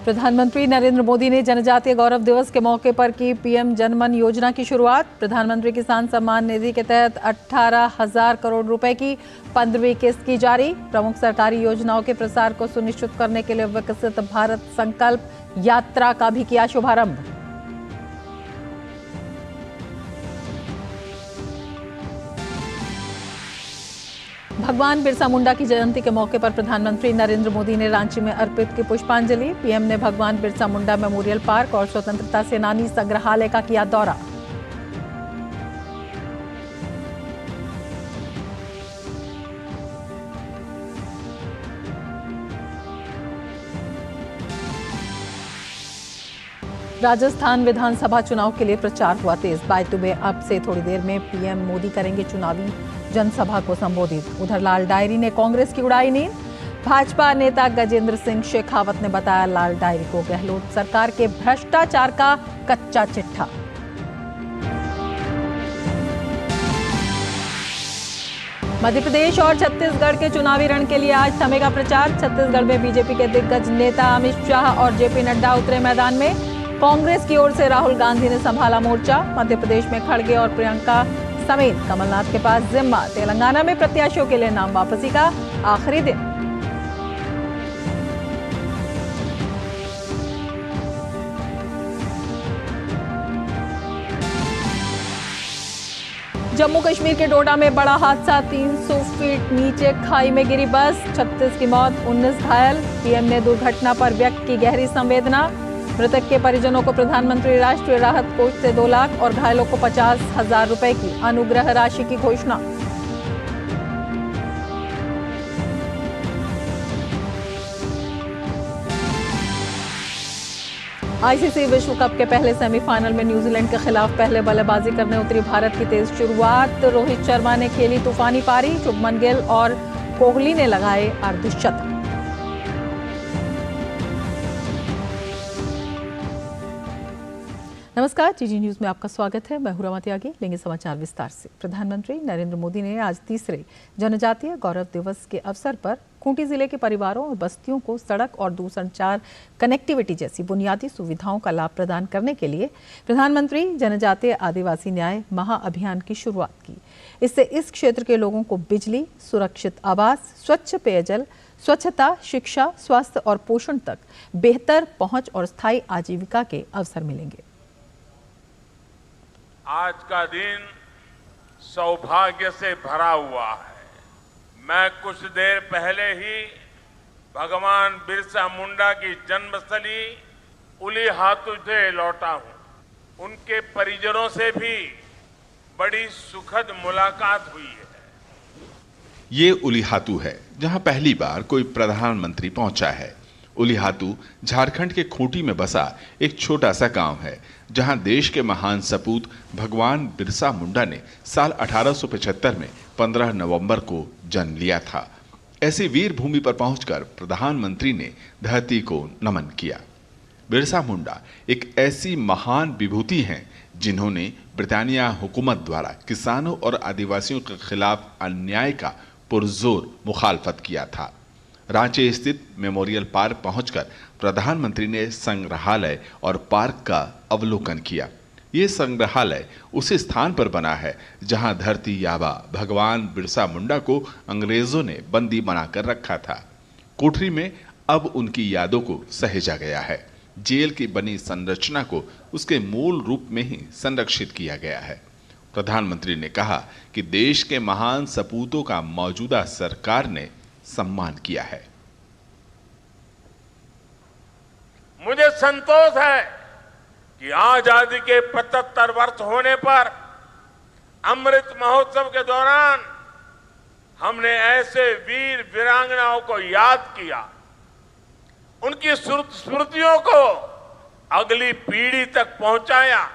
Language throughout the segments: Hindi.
प्रधानमंत्री नरेंद्र मोदी ने जनजातीय गौरव दिवस के मौके पर की पीएम जनमन योजना की शुरुआत। प्रधानमंत्री किसान सम्मान निधि के तहत 18,000 करोड़ रुपए की 15वीं किस्त की जारी। प्रमुख सरकारी योजनाओं के प्रसार को सुनिश्चित करने के लिए विकसित भारत संकल्प यात्रा का भी किया शुभारंभ। भगवान बिरसा मुंडा की जयंती के मौके पर प्रधानमंत्री नरेंद्र मोदी ने रांची में अर्पित की पुष्पांजलि। पीएम ने भगवान बिरसा मुंडा मेमोरियल पार्क और स्वतंत्रता सेनानी संग्रहालय का किया दौरा। राजस्थान विधानसभा चुनाव के लिए प्रचार हुआ तेज। बायतू में अब से थोड़ी देर में पीएम मोदी करेंगे चुनावी जनसभा को संबोधित। उधर लाल डायरी ने कांग्रेस की उड़ाई नींद। भाजपा नेता गजेंद्र सिंह शेखावत ने बताया लाल डायरी को गहलोत सरकार के भ्रष्टाचार का कच्चा चिट्ठा। मध्य प्रदेश और छत्तीसगढ़ के चुनावी रण के लिए आज थमेगा प्रचार। छत्तीसगढ़ में बीजेपी के दिग्गज नेता अमित शाह और जेपी नड्डा उतरे मैदान में। कांग्रेस की ओर से राहुल गांधी ने संभाला मोर्चा। मध्य प्रदेश में खड़गे और प्रियंका समेत कमलनाथ के पास जिम्मा। तेलंगाना में प्रत्याशियों के लिए नाम वापसी का आखिरी दिन। जम्मू कश्मीर के डोडा में बड़ा हादसा। 300 फीट नीचे खाई में गिरी बस। 36 की मौत, 19 घायल। पीएम ने दुर्घटना पर व्यक्त की गहरी संवेदना। मृतक के परिजनों को प्रधानमंत्री राष्ट्रीय राहत कोष से 2 लाख और घायलों को 50,000 रुपए की अनुग्रह राशि की घोषणा। आईसीसी विश्व कप के पहले सेमीफाइनल में न्यूजीलैंड के खिलाफ पहले बल्लेबाजी करने उतरी भारत की तेज शुरुआत। रोहित शर्मा ने खेली तूफानी पारी। शुभमन गिल और कोहली ने लगाए अर्धशतक। नमस्कार, जीजी न्यूज में आपका स्वागत है। मैं हूं रमा त्यागी। लेंगे समाचार विस्तार से। प्रधानमंत्री नरेंद्र मोदी ने आज तीसरे जनजातीय गौरव दिवस के अवसर पर खूंटी जिले के परिवारों और बस्तियों को सड़क और दूरसंचार कनेक्टिविटी जैसी बुनियादी सुविधाओं का लाभ प्रदान करने के लिए प्रधानमंत्री जनजातीय आदिवासी न्याय महाअभियान की शुरुआत की। इससे इस क्षेत्र के लोगों को बिजली, सुरक्षित आवास, स्वच्छ पेयजल, स्वच्छता, शिक्षा, स्वास्थ्य और पोषण तक बेहतर पहुंच और स्थायी आजीविका के अवसर मिलेंगे। आज का दिन सौभाग्य से भरा हुआ है। मैं कुछ देर पहले ही भगवान बिरसा मुंडा की जन्मस्थली उलीहातू से लौटा हूं। उनके परिजनों से भी बड़ी सुखद मुलाकात हुई है। ये उलीहातू है जहां पहली बार कोई प्रधानमंत्री पहुंचा है। उलीहातू झारखंड के खूंटी में बसा एक छोटा सा गांव है जहां देश के महान सपूत भगवान बिरसा मुंडा ने साल 1875 में 15 नवंबर को जन्म लिया था। ऐसी वीर भूमि पर पहुंचकर प्रधानमंत्री ने धरती को नमन किया। बिरसा मुंडा एक ऐसी महान विभूति हैं जिन्होंने ब्रिटानिया हुकूमत द्वारा किसानों और आदिवासियों के खिलाफ अन्याय का पुरजोर मुखालफत किया था। रांची स्थित मेमोरियल पार्क पहुंचकर प्रधानमंत्री ने संग्रहालय और पार्क का अवलोकन किया। ये संग्रहालय उसी स्थान पर बना है जहां धरती आबा भगवान बिरसा मुंडा को अंग्रेजों ने बंदी बनाकर रखा था। कोठरी में अब उनकी यादों को सहेजा गया है। जेल की बनी संरचना को उसके मूल रूप में ही संरक्षित किया गया है। प्रधानमंत्री ने कहा कि देश के महान सपूतों का मौजूदा सरकार ने सम्मान किया है। मुझे संतोष है कि आजादी के 75 वर्ष होने पर अमृत महोत्सव के दौरान हमने ऐसे वीर वीरांगनाओं को याद किया, उनकी स्मृतियों को अगली पीढ़ी तक पहुंचाया।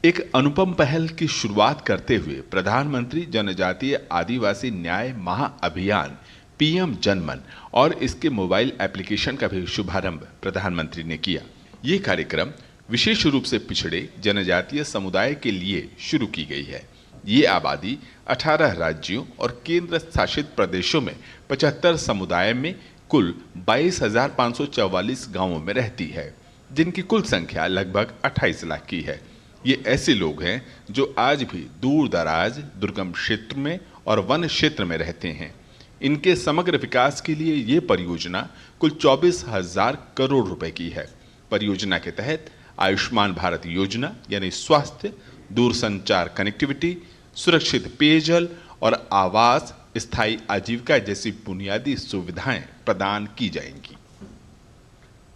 एक अनुपम पहल की शुरुआत करते हुए प्रधानमंत्री जनजातीय आदिवासी न्याय महाअभियान पीएम जनमन और इसके मोबाइल एप्लीकेशन का भी शुभारंभ प्रधानमंत्री ने किया। ये कार्यक्रम विशेष रूप से पिछड़े जनजातीय समुदाय के लिए शुरू की गई है। ये आबादी 18 राज्यों और केंद्र शासित प्रदेशों में 75 समुदाय में कुल 22,544 गांवों में रहती है, जिनकी कुल संख्या लगभग 28 लाख की है। ये ऐसे लोग हैं जो आज भी दूर दराज, दुर्गम क्षेत्र में और वन क्षेत्र में रहते हैं। इनके समग्र विकास के लिए ये परियोजना कुल 24,000 करोड़ रुपए की है। परियोजना के तहत आयुष्मान भारत योजना यानी स्वास्थ्य, दूरसंचार कनेक्टिविटी, सुरक्षित पेयजल और आवास, स्थायी आजीविका जैसी बुनियादी सुविधाएं प्रदान की जाएंगी।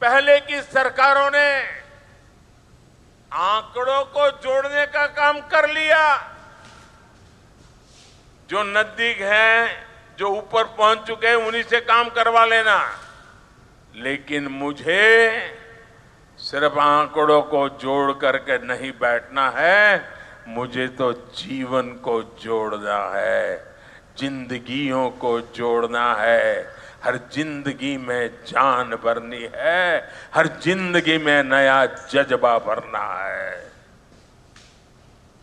पहले की सरकारों ने आंकड़ों को जोड़ने का काम कर लिया। जो नजदीक हैं, जो ऊपर पहुंच चुके हैं, उन्हीं से काम करवा लेना। लेकिन मुझे सिर्फ आंकड़ों को जोड़ करके नहीं बैठना है, मुझे तो जीवन को जोड़ना है, जिंदगियों को जोड़ना है। हर जिंदगी में जान भरनी है, हर जिंदगी में नया जज्बा भरना है।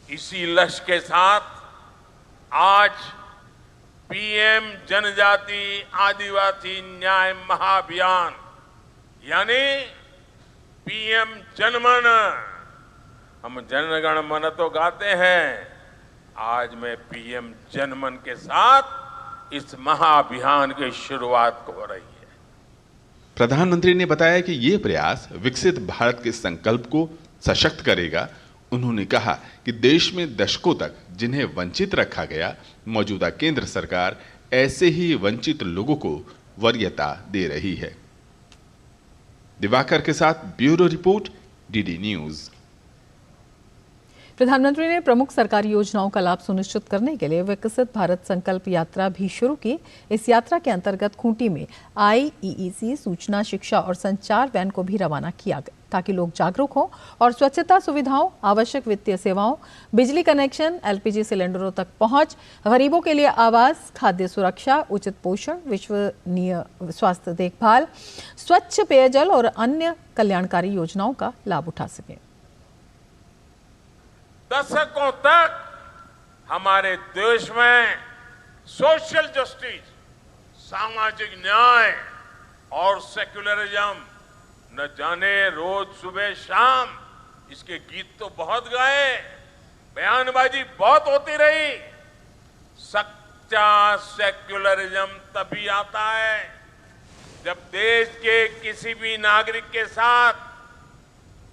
इसी लक्ष्य के साथ आज पीएम जनजाति आदिवासी न्याय महाअभियान यानी पीएम जनमन, हम जनगण मन तो गाते हैं, आज मैं पीएम जनमन के साथ इस महाअभियान की शुरुआत हो रही है। प्रधानमंत्री ने बताया कि ये प्रयास विकसित भारत के संकल्प को सशक्त करेगा। उन्होंने कहा कि देश में दशकों तक जिन्हें वंचित रखा गया, मौजूदा केंद्र सरकार ऐसे ही वंचित लोगों को वरीयता दे रही है। दिवाकर के साथ ब्यूरो रिपोर्ट, डीडी न्यूज। प्रधानमंत्री ने प्रमुख सरकारी योजनाओं का लाभ सुनिश्चित करने के लिए विकसित भारत संकल्प यात्रा भी शुरू की। इस यात्रा के अंतर्गत खूंटी में IEEC सूचना, शिक्षा और संचार वैन को भी रवाना किया गया ताकि लोग जागरूक हों और स्वच्छता सुविधाओं, आवश्यक वित्तीय सेवाओं, बिजली कनेक्शन, LPG सिलेंडरों तक पहुंच, गरीबों के लिए आवास, खाद्य सुरक्षा, उचित पोषण, विश्वसनीय स्वास्थ्य देखभाल, स्वच्छ पेयजल और अन्य कल्याणकारी योजनाओं का लाभ उठा सकें। दशकों तक हमारे देश में सोशल जस्टिस, सामाजिक न्याय और सेक्युलरिज्म न जाने रोज सुबह शाम इसके गीत तो बहुत गाए, बयानबाजी बहुत होती रही। सच्चा सेक्युलरिज्म तभी आता है जब देश के किसी भी नागरिक के साथ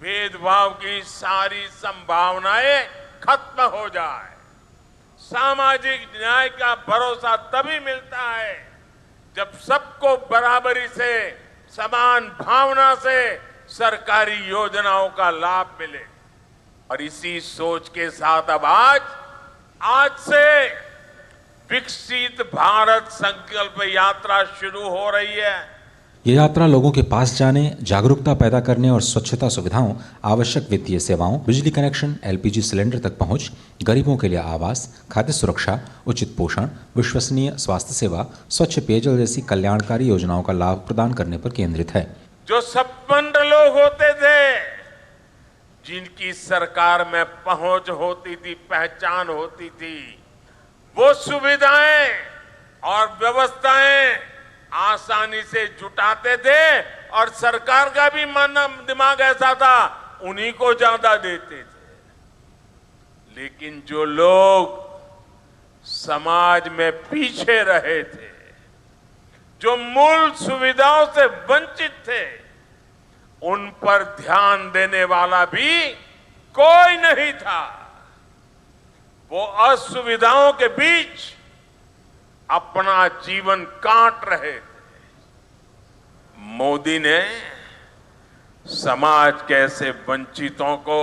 भेदभाव की सारी संभावनाएं खत्म हो जाए। सामाजिक न्याय का भरोसा तभी मिलता है जब सबको बराबरी से, समान भावना से सरकारी योजनाओं का लाभ मिले। और इसी सोच के साथ अब आज से विकसित भारत संकल्प यात्रा शुरू हो रही है। ये यात्रा लोगों के पास जाने, जागरूकता पैदा करने और स्वच्छता सुविधाओं, आवश्यक वित्तीय सेवाओं, बिजली कनेक्शन, LPG सिलेंडर तक पहुंच, गरीबों के लिए आवास, खाद्य सुरक्षा, उचित पोषण, विश्वसनीय स्वास्थ्य सेवा, स्वच्छ पेयजल जैसी कल्याणकारी योजनाओं का लाभ प्रदान करने पर केंद्रित है। जो संपन्न लोग होते थे, जिनकी सरकार में पहुंच होती थी, पहचान होती थी, वो सुविधाएं और व्यवस्थाएं आसानी से जुटाते थे और सरकार का भी मन दिमाग ऐसा था, उन्हीं को ज्यादा देते थे। लेकिन जो लोग समाज में पीछे रहे थे, जो मूल सुविधाओं से वंचित थे, उन पर ध्यान देने वाला भी कोई नहीं था। वो असुविधाओं के बीच अपना जीवन काट रहे थे। मोदी ने समाज के ऐसे वंचितों को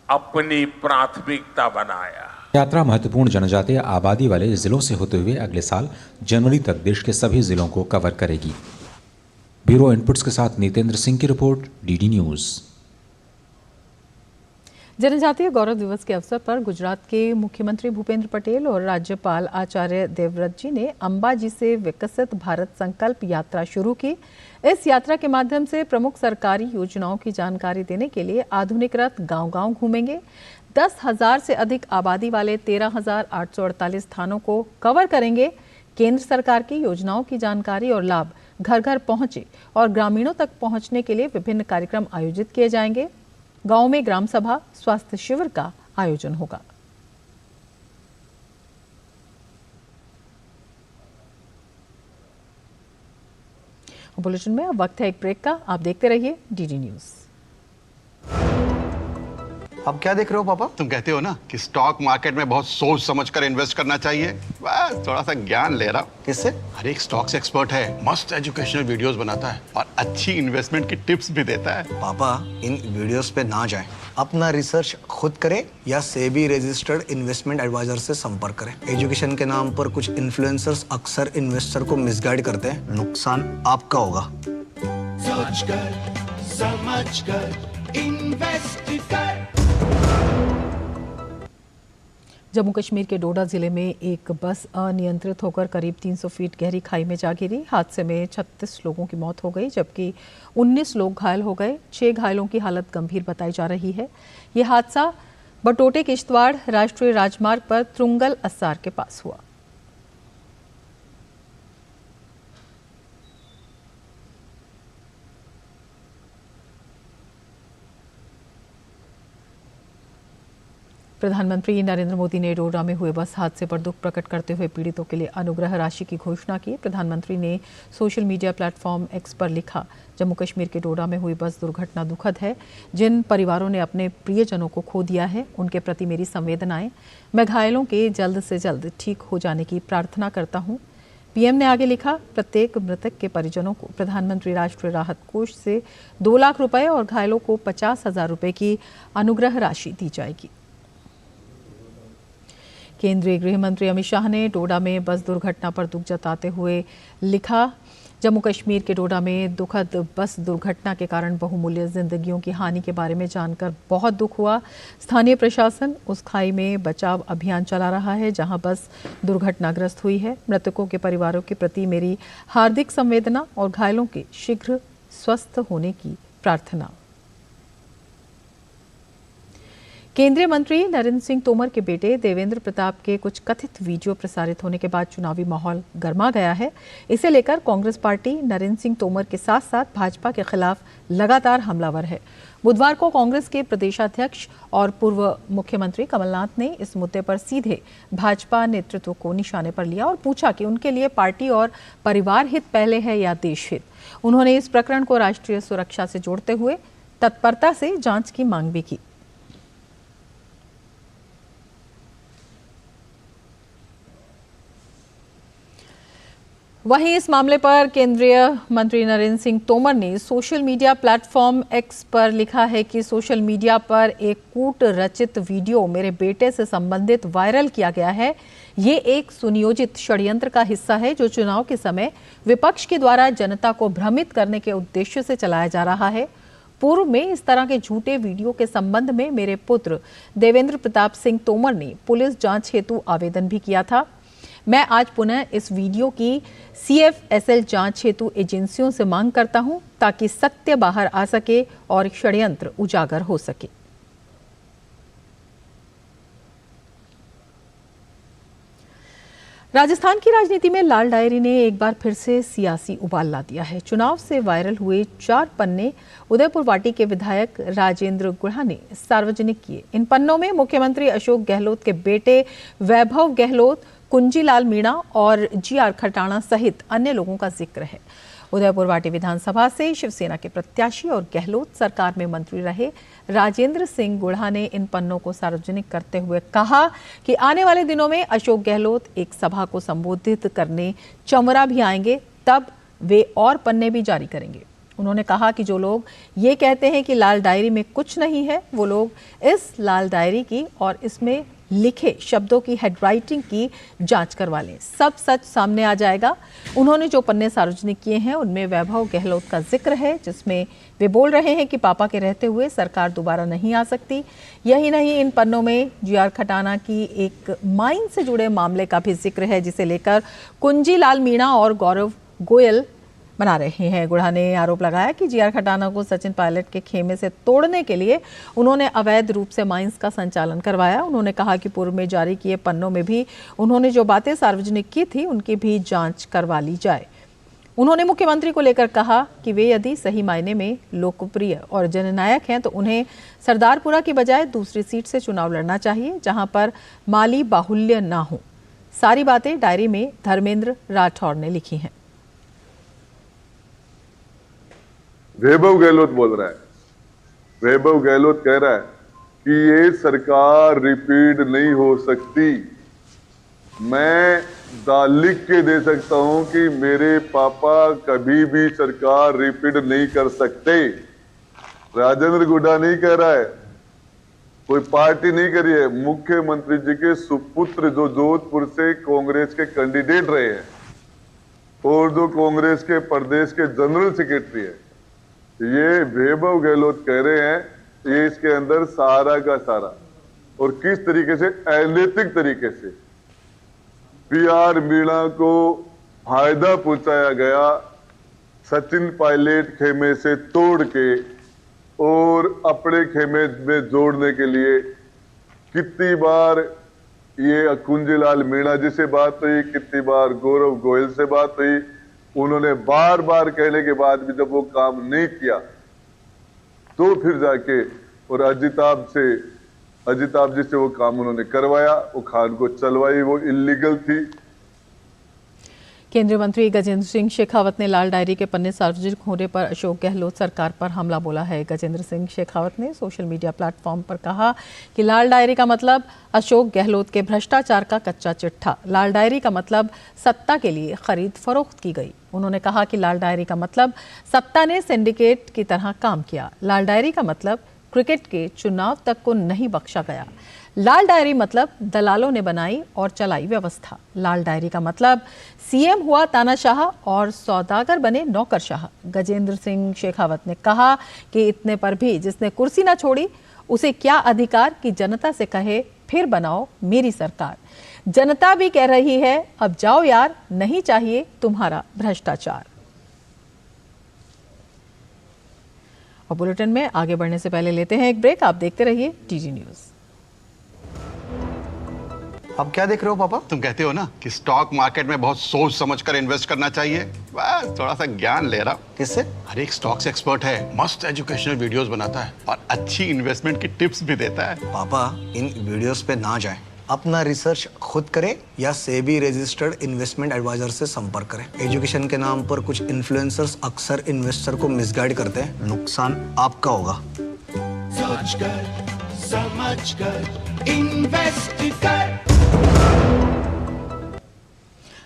अपनी प्राथमिकता बनाया। यात्रा महत्वपूर्ण जनजातीय आबादी वाले जिलों से होते हुए अगले साल जनवरी तक देश के सभी जिलों को कवर करेगी। ब्यूरो इनपुट्स के साथ नितेंद्र सिंह की रिपोर्ट, डीडी न्यूज। जनजातीय गौरव दिवस के अवसर पर गुजरात के मुख्यमंत्री भूपेंद्र पटेल और राज्यपाल आचार्य देवव्रत जी ने अंबाजी से विकसित भारत संकल्प यात्रा शुरू की। इस यात्रा के माध्यम से प्रमुख सरकारी योजनाओं की जानकारी देने के लिए आधुनिक रथ गांव-गांव घूमेंगे। 10,000 से अधिक आबादी वाले 13,848 थानों को कवर करेंगे। केंद्र सरकार की योजनाओं की जानकारी और लाभ घर घर पहुंचे और ग्रामीणों तक पहुंचने के लिए विभिन्न कार्यक्रम आयोजित किए जाएंगे। गांव में ग्राम सभा, स्वास्थ्य शिविर का आयोजन होगा। बुलेटिन में अब वक्त है एक ब्रेक का। आप देखते रहिए डीडी न्यूज। अब क्या देख रहे हो पापा? तुम कहते हो ना कि स्टॉक मार्केट में बहुत सोच समझकर इन्वेस्ट करना चाहिए, बस थोड़ा सा ज्ञान ले रहा हूँ। किससे? हर एक स्टॉक्स एक्सपर्ट है, मस्त एजुकेशनल वीडियोस बनाता है और अच्छी इन्वेस्टमेंट की टिप्स भी देता है। पापा इन वीडियोस पे ना जाएं, अपना रिसर्च खुद करें या सेबी रजिस्टर्ड इन्वेस्टमेंट एडवाइजर से संपर्क करें। एजुकेशन के नाम पर कुछ इन्फ्लुएंसर्स अक्सर इन्वेस्टर को मिसगाइड करते हैं, नुकसान आपका होगा। सोच कर समझ कर इन्वेस्ट कर। जम्मू कश्मीर के डोडा जिले में एक बस अनियंत्रित होकर करीब 300 फीट गहरी खाई में जा गिरी। हादसे में 36 लोगों की मौत हो गई, जबकि 19 लोग घायल हो गए। 6 घायलों की हालत गंभीर बताई जा रही है। ये हादसा बटोटे किश्तवाड़ राष्ट्रीय राजमार्ग पर त्रुंगल अस्सार के पास हुआ। प्रधानमंत्री नरेंद्र मोदी ने डोडा में हुए बस हादसे पर दुख प्रकट करते हुए पीड़ितों के लिए अनुग्रह राशि की घोषणा की। प्रधानमंत्री ने सोशल मीडिया प्लेटफॉर्म एक्स पर लिखा, जम्मू कश्मीर के डोडा में हुई बस दुर्घटना दुखद है। जिन परिवारों ने अपने प्रियजनों को खो दिया है, उनके प्रति मेरी संवेदनाएं। मैं घायलों के जल्द से जल्द ठीक हो जाने की प्रार्थना करता हूं। पीएम ने आगे लिखा, प्रत्येक मृतक के परिजनों को प्रधानमंत्री राष्ट्रीय राहत कोष से 2 लाख रुपए और घायलों को 50,000 रुपए की अनुग्रह राशि दी जाएगी। केंद्रीय गृह मंत्री अमित शाह ने डोडा में बस दुर्घटना पर दुख जताते हुए लिखा, जम्मू कश्मीर के डोडा में दुखद बस दुर्घटना के कारण बहुमूल्य जिंदगियों की हानि के बारे में जानकर बहुत दुख हुआ। स्थानीय प्रशासन उस खाई में बचाव अभियान चला रहा है जहां बस दुर्घटनाग्रस्त हुई है। मृतकों के परिवारों के प्रति मेरी हार्दिक संवेदना और घायलों के शीघ्र स्वस्थ होने की प्रार्थना। केंद्रीय मंत्री नरेंद्र सिंह तोमर के बेटे देवेंद्र प्रताप के कुछ कथित वीडियो प्रसारित होने के बाद चुनावी माहौल गर्मा गया है। इसे लेकर कांग्रेस पार्टी नरेंद्र सिंह तोमर के साथ साथ भाजपा के खिलाफ लगातार हमलावर है। बुधवार को कांग्रेस के प्रदेशाध्यक्ष और पूर्व मुख्यमंत्री कमलनाथ ने इस मुद्दे पर सीधे भाजपा नेतृत्व को निशाने पर लिया और पूछा कि उनके लिए पार्टी और परिवार हित पहले है या देश हित। उन्होंने इस प्रकरण को राष्ट्रीय सुरक्षा से जोड़ते हुए तत्परता से जांच की मांग भी की। वहीं इस मामले पर केंद्रीय मंत्री नरेंद्र सिंह तोमर ने सोशल मीडिया प्लेटफॉर्म एक्स पर लिखा है कि सोशल मीडिया पर एक कूट रचित वीडियो मेरे बेटे से संबंधित वायरल किया गया है। ये एक सुनियोजित षड्यंत्र का हिस्सा है जो चुनाव के समय विपक्ष के द्वारा जनता को भ्रमित करने के उद्देश्य से चलाया जा रहा है। पूर्व में इस तरह के झूठे वीडियो के संबंध में मेरे पुत्र देवेंद्र प्रताप सिंह तोमर ने पुलिस जांच हेतु आवेदन भी किया था। मैं आज पुनः इस वीडियो की CFSL जांच हेतु एजेंसियों से मांग करता हूं ताकि सत्य बाहर आ सके और षड्यंत्र उजागर हो सके। राजस्थान की राजनीति में लाल डायरी ने एक बार फिर से सियासी उबाल ला दिया है। चुनाव से वायरल हुए 4 पन्ने उदयपुर वाटी के विधायक राजेंद्र गुढ़ा ने सार्वजनिक किए। इन पन्नों में मुख्यमंत्री अशोक गहलोत के बेटे वैभव गहलोत, कुंजीलाल मीणा और GR खटाणा सहित अन्य लोगों का जिक्र है। उदयपुर वाटी विधानसभा से शिवसेना के प्रत्याशी और गहलोत सरकार में मंत्री रहे राजेंद्र सिंह गुढ़ा ने इन पन्नों को सार्वजनिक करते हुए कहा कि आने वाले दिनों में अशोक गहलोत एक सभा को संबोधित करने चमरा भी आएंगे, तब वे और पन्ने भी जारी करेंगे। उन्होंने कहा कि जो लोग ये कहते हैं कि लाल डायरी में कुछ नहीं है, वो लोग इस लाल डायरी की और इसमें लिखे शब्दों की हैंडराइटिंग की जांच करवा लें, सब सच सामने आ जाएगा। उन्होंने जो पन्ने सार्वजनिक किए हैं उनमें वैभव गहलोत का जिक्र है, जिसमें वे बोल रहे हैं कि पापा के रहते हुए सरकार दोबारा नहीं आ सकती। यही नहीं, इन पन्नों में जीआर खटाना की एक माइन से जुड़े मामले का भी जिक्र है, जिसे लेकर कुंजीलाल मीणा और गौरव गोयल बना रहे हैं। गुढ़ा ने आरोप लगाया कि जीआर खटाना को सचिन पायलट के खेमे से तोड़ने के लिए उन्होंने अवैध रूप से माइंस का संचालन करवाया। उन्होंने कहा कि पूर्व में जारी किए पन्नों में भी उन्होंने जो बातें सार्वजनिक की थी उनकी भी जांच करवा ली जाए। उन्होंने मुख्यमंत्री को लेकर कहा कि वे यदि सही मायने में लोकप्रिय और जननायक हैं तो उन्हें सरदारपुरा की बजाय दूसरी सीट से चुनाव लड़ना चाहिए, जहां पर माली बाहुल्य ना हो। सारी बातें डायरी में धर्मेंद्र राठौड़ ने लिखी हैं। वैभव गहलोत बोल रहा है, वैभव गहलोत कह रहा है कि ये सरकार रिपीट नहीं हो सकती। मैं लिख के दे सकता हूं कि मेरे पापा कभी भी सरकार रिपीट नहीं कर सकते। राजेंद्र गुड्डा नहीं कह रहा है, कोई पार्टी नहीं करी है। मुख्यमंत्री जी के सुपुत्र जो जोधपुर से कांग्रेस के कैंडिडेट रहे हैं और जो कांग्रेस के प्रदेश के जनरल सेक्रेटरी है, ये वैभव गहलोत कह रहे हैं ये इसके अंदर सारा का सारा और किस तरीके से अनैतिक तरीके से पीआर मीणा को फायदा पहुंचाया गया, सचिन पायलट खेमे से तोड़ के और अपने खेमे में जोड़ने के लिए। कितनी बार ये कुंजीलाल मीणा जी से बात हुई, कितनी बार गौरव गोयल से बात हुई। उन्होंने बार बार कहने के बाद भी जब वो काम नहीं किया तो फिर जाके और अजिताभ जी से वो काम उन्होंने करवाया, वो खान को चलवाई, वो इलीगल थी। केंद्रीय मंत्री गजेंद्र सिंह शेखावत ने लाल डायरी के पन्ने सार्वजनिक होने पर अशोक गहलोत सरकार पर हमला बोला है। गजेंद्र सिंह शेखावत ने सोशल मीडिया प्लेटफॉर्म पर कहा कि लाल डायरी का मतलब अशोक गहलोत के भ्रष्टाचार का कच्चा चिट्ठा। लाल डायरी का मतलब सत्ता के लिए खरीद फरोख्त की गई। उन्होंने कहा कि लाल डायरी का मतलब सत्ता ने सिंडिकेट की तरह काम किया। लाल डायरी का मतलब क्रिकेट के चुनाव तक को नहीं बख्शा गया। लाल डायरी मतलब दलालों ने बनाई और चलाई व्यवस्था। लाल डायरी का मतलब सीएम हुआ तानाशाह और सौदागर बने नौकरशाह। गजेंद्र सिंह शेखावत ने कहा कि इतने पर भी जिसने कुर्सी ना छोड़ी उसे क्या अधिकार कि जनता से कहे फिर बनाओ मेरी सरकार। जनता भी कह रही है अब जाओ यार, नहीं चाहिए तुम्हारा भ्रष्टाचार। और बुलेटिन में आगे बढ़ने से पहले लेते हैं एक ब्रेक। आप देखते रहिए टीजी न्यूज। अब क्या देख रहे हो पापा? तुम कहते हो ना कि स्टॉक मार्केट में बहुत सोच समझकर इन्वेस्ट करना चाहिए, बस थोड़ा सा ज्ञान ले रहा। किससे? हर एक स्टॉक्स एक्सपर्ट है, मस्त एजुकेशनल वीडियोस बनाता है और अच्छी इन्वेस्टमेंट की टिप्स भी देता है। पापा इन वीडियोस पे ना जाएं, अपना रिसर्च खुद करें या सेबी रजिस्टर्ड इन्वेस्टमेंट एडवाइजर से संपर्क करें। एजुकेशन के नाम पर कुछ इन्फ्लुएंसर्स अक्सर इन्वेस्टर को मिसगाइड करते हैं, नुकसान आपका होगा। सोच कर समझ कर इन्वेस्ट कर।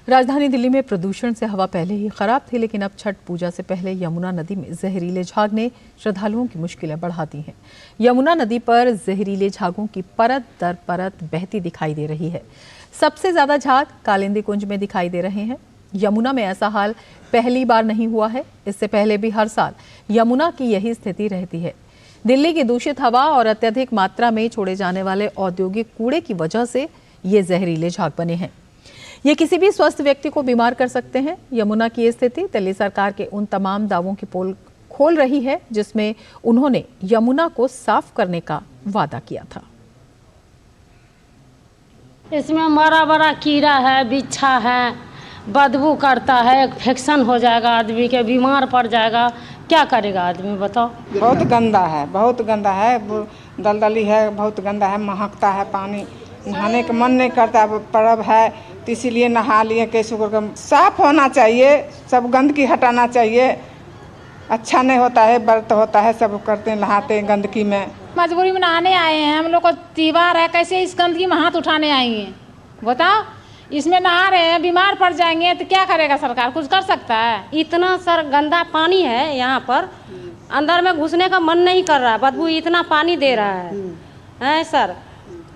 राजधानी दिल्ली में प्रदूषण से हवा पहले ही खराब थी, लेकिन अब छठ पूजा से पहले यमुना नदी में जहरीले झाग ने श्रद्धालुओं की मुश्किलें बढ़ा दी हैं। यमुना नदी पर जहरीले झागों की परत दर परत बहती दिखाई दे रही है। सबसे ज्यादा झाग कालिंदी कुंज में दिखाई दे रहे हैं। यमुना में ऐसा हाल पहली बार नहीं हुआ है, इससे पहले भी हर साल यमुना की यही स्थिति रहती है। दिल्ली की दूषित हवा और अत्यधिक मात्रा में छोड़े जाने वाले औद्योगिक कूड़े की वजह से ये जहरीले झाग बने हैं। ये किसी भी स्वस्थ व्यक्ति को बीमार कर सकते हैं। यमुना की ये स्थिति दिल्ली सरकार के उन तमाम दावों की पोल खोल रही है जिसमें उन्होंने यमुना को साफ करने का वादा किया था। इसमें मरा बड़ा कीड़ा है, बिच्छा है, बदबू करता है, इन्फेक्शन हो जाएगा, आदमी के बीमार पड़ जाएगा। क्या करेगा आदमी बताओ? बहुत गंदा है, बहुत गंदा है, दलदली है, बहुत गंदा है, महकता है पानी, नहाने का मन नहीं करता। पर्व है तो इसीलिए नहा लिए, कैसे करके साफ होना चाहिए, सब गंदगी हटाना चाहिए। अच्छा नहीं होता है, व्रत होता है, सब करते हैं, नहाते हैं गंदगी में। मजबूरी में नहाने आए हैं, हम लोग को त्योहार है, कैसे इस गंदगी में हाथ उठाने आएंगे बताओ? इसमें नहा रहे हैं, बीमार पड़ जाएंगे तो क्या करेगा सरकार? कुछ कर सकता है? इतना सर गंदा पानी है यहाँ पर, अंदर में घुसने का मन नहीं कर रहा, बदबू इतना पानी दे रहा है सर।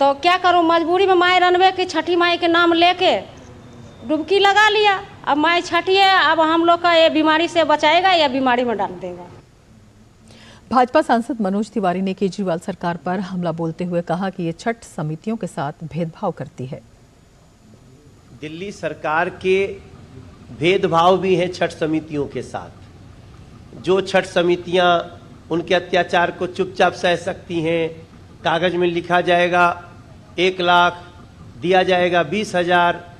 तो क्या करूं, मजबूरी में माई रनवे की छठी माई के नाम लेके डुबकी लगा लिया। अब माई छठी है, अब हम लोग का ये बीमारी से बचाएगा या बीमारी में डाल देगा। भाजपा सांसद मनोज तिवारी ने केजरीवाल सरकार पर हमला बोलते हुए कहा कि ये छठ समितियों के साथ भेदभाव करती है। दिल्ली सरकार के भेदभाव भी हैं छठ समितियों के साथ। जो छठ समितियां उनके अत्याचार को चुपचाप सह सकती हैं, कागज में लिखा जाएगा 1 लाख, दिया जाएगा 20,000,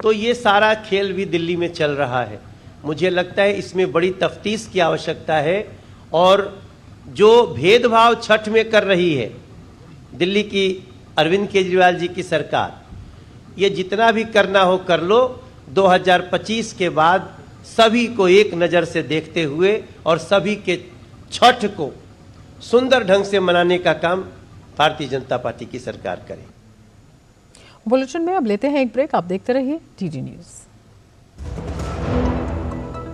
तो ये सारा खेल भी दिल्ली में चल रहा है। मुझे लगता है इसमें बड़ी तफ्तीश की आवश्यकता है। और जो भेदभाव छठ में कर रही है दिल्ली की अरविंद केजरीवाल जी की सरकार, ये जितना भी करना हो कर लो। 2025 के बाद सभी को एक नज़र से देखते हुए और सभी के छठ को सुंदर ढंग से मनाने का काम भारतीय जनता पार्टी की सरकार करे। बुलेटिन में अब लेते हैं एक ब्रेक। आप देखते रहिए डीडी न्यूज।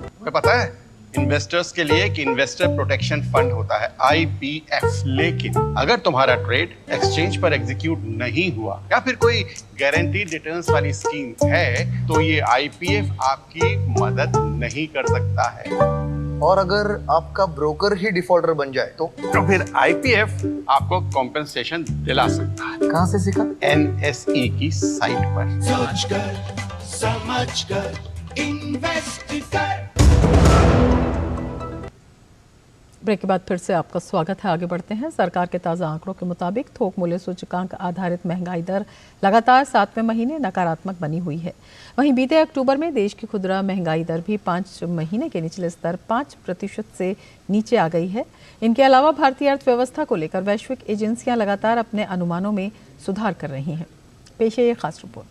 तुम्हें पता है इन्वेस्टर्स के लिए एक इन्वेस्टर प्रोटेक्शन फंड होता है IPF, लेकिन अगर तुम्हारा ट्रेड एक्सचेंज पर एग्जीक्यूट नहीं हुआ या फिर कोई गारंटीड रिटर्न्स वाली स्कीम है तो ये IPF आपकी मदद नहीं कर सकता है। और अगर आपका ब्रोकर ही डिफॉल्टर बन जाए तो फिर IPF आपको कॉम्पेंसेशन दिला सकता है। कहाँ से सीखा? NSE की साइट पर। सोच कर समझ कर इन्वेस्ट कर। ब्रेक के बाद फिर से आपका स्वागत है। आगे बढ़ते हैं। सरकार के ताज़ा आंकड़ों के मुताबिक थोक मूल्य सूचकांक आधारित महंगाई दर लगातार 7वें महीने नकारात्मक बनी हुई है। वहीं बीते अक्टूबर में देश की खुदरा महंगाई दर भी 5 महीने के निचले स्तर 5% से नीचे आ गई है। इनके अलावा भारतीय अर्थव्यवस्था को लेकर वैश्विक एजेंसियां लगातार अपने अनुमानों में सुधार कर रही हैं। पेश है ये खास रिपोर्ट।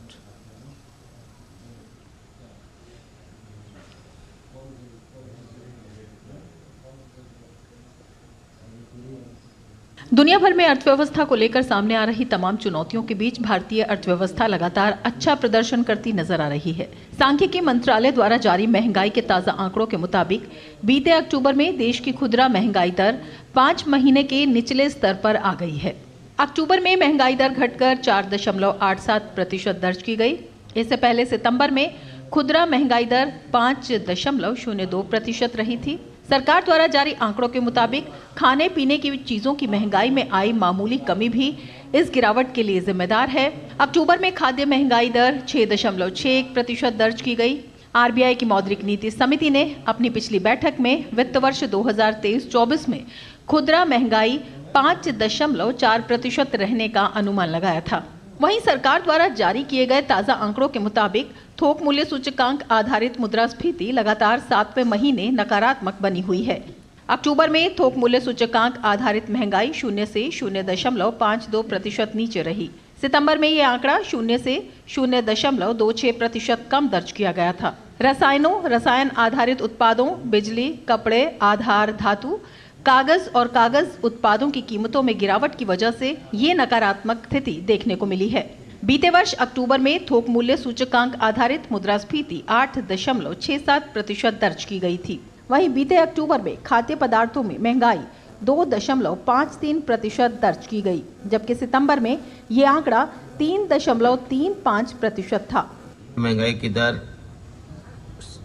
दुनिया भर में अर्थव्यवस्था को लेकर सामने आ रही तमाम चुनौतियों के बीच भारतीय अर्थव्यवस्था लगातार अच्छा प्रदर्शन करती नजर आ रही है। सांख्यिकी मंत्रालय द्वारा जारी महंगाई के ताजा आंकड़ों के मुताबिक बीते अक्टूबर में देश की खुदरा महंगाई दर 5 महीने के निचले स्तर पर आ गई है। अक्टूबर में महंगाई दर घटकर 4.87% दर्ज की गई। इससे पहले सितंबर में खुदरा महंगाई दर 5.02% रही थी। सरकार द्वारा जारी आंकड़ों के मुताबिक खाने पीने की चीजों की महंगाई में आई मामूली कमी भी इस गिरावट के लिए जिम्मेदार है। अक्टूबर में खाद्य महंगाई दर 6.61% दर्ज की गई। आरबीआई की मौद्रिक नीति समिति ने अपनी पिछली बैठक में वित्त वर्ष 2023-24 में खुदरा महंगाई 5.4% रहने का अनुमान लगाया था। वहीं सरकार द्वारा जारी किए गए ताजा आंकड़ों के मुताबिक थोक मूल्य सूचकांक आधारित मुद्रास्फीति लगातार 7वें महीने नकारात्मक बनी हुई है। अक्टूबर में थोक मूल्य सूचकांक आधारित महंगाई 0 से 0.52% नीचे रही। सितंबर में ये आंकड़ा 0 से 0.26% कम दर्ज किया गया था। रसायन आधारित उत्पादों, बिजली, कपड़े, आधार धातु, कागज और कागज उत्पादों की कीमतों में गिरावट की वजह से ये नकारात्मक स्थिति देखने को मिली है। बीते वर्ष अक्टूबर में थोक मूल्य सूचकांक आधारित मुद्रास्फीति 8.67% दर्ज की गई थी। वहीं बीते अक्टूबर में खाद्य पदार्थों में महंगाई 2.53% दर्ज की गई, जबकि सितंबर में ये आंकड़ा 3.35% था। महंगाई की दर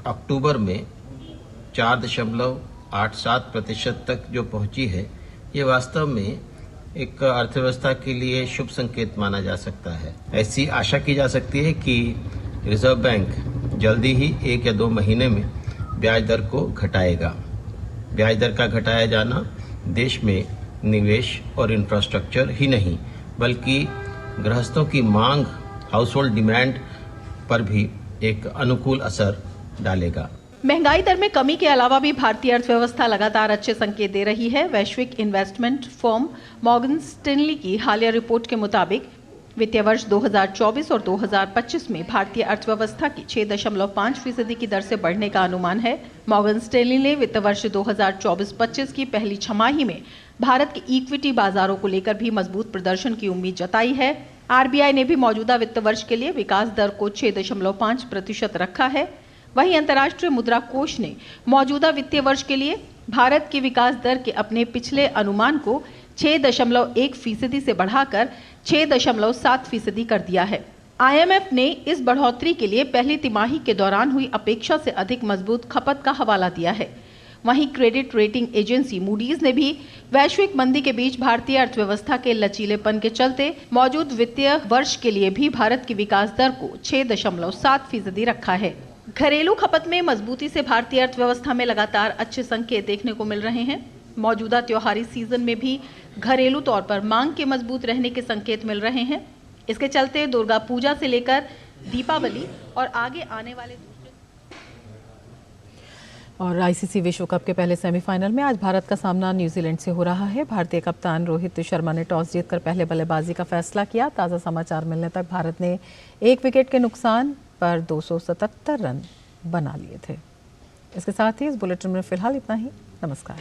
अक्टूबर में 4.87% तक जो पहुंची है, ये वास्तव में एक अर्थव्यवस्था के लिए शुभ संकेत माना जा सकता है। ऐसी आशा की जा सकती है कि रिजर्व बैंक जल्दी ही 1 या 2 महीने में ब्याज दर को घटाएगा। ब्याज दर का घटाया जाना देश में निवेश और इंफ्रास्ट्रक्चर ही नहीं बल्कि गृहस्थों की मांग, हाउसहोल्ड डिमांड पर भी एक अनुकूल असर डालेगा। महंगाई दर में कमी के अलावा भी भारतीय अर्थव्यवस्था लगातार अच्छे संकेत दे रही है। वैश्विक इन्वेस्टमेंट फर्म मॉर्गन स्टैनली की हालिया रिपोर्ट के मुताबिक वित्तीय वर्ष 2024 और 2025 में भारतीय अर्थव्यवस्था की 6.5% की दर से बढ़ने का अनुमान है। मॉर्गन स्टैनली ने वित्त वर्ष 2024-25 की पहली छमाही में भारत के इक्विटी बाजारों को लेकर भी मजबूत प्रदर्शन की उम्मीद जताई है। आरबीआई ने भी मौजूदा वित्त वर्ष के लिए विकास दर को 6.5% रखा है। वहीं अंतर्राष्ट्रीय मुद्रा कोष ने मौजूदा वित्तीय वर्ष के लिए भारत की विकास दर के अपने पिछले अनुमान को 6.1% से बढ़ाकर 6.7% कर दिया है। IMF ने इस बढ़ोतरी के लिए पहली तिमाही के दौरान हुई अपेक्षा से अधिक मजबूत खपत का हवाला दिया है। वहीं क्रेडिट रेटिंग एजेंसी मूडीज ने भी वैश्विक मंदी के बीच भारतीय अर्थव्यवस्था के लचीलेपन के चलते मौजूद वित्तीय वर्ष के लिए भी भारत की विकास दर को 6.7% रखा है। घरेलू खपत में मजबूती से भारतीय अर्थव्यवस्था में लगातार अच्छे संकेत देखने को मिल रहे हैं। मौजूदा त्योहारी सीजन में भी घरेलू तौर पर मांग के मजबूत रहने के संकेत मिल रहे हैं। इसके चलते दुर्गा पूजा से लेकर दीपावली और आगे आने वाले और आईसीसी विश्व कप के पहले सेमीफाइनल में आज भारत का सामना न्यूजीलैंड से हो रहा है। भारतीय कप्तान रोहित शर्मा ने टॉस जीतकर पहले बल्लेबाजी का फैसला किया। ताज़ा समाचार मिलने तक भारत ने 1 विकेट के नुकसान पर 277 रन बना लिए थे। इसके साथ ही इस बुलेटिन में फिलहाल इतना ही। नमस्कार।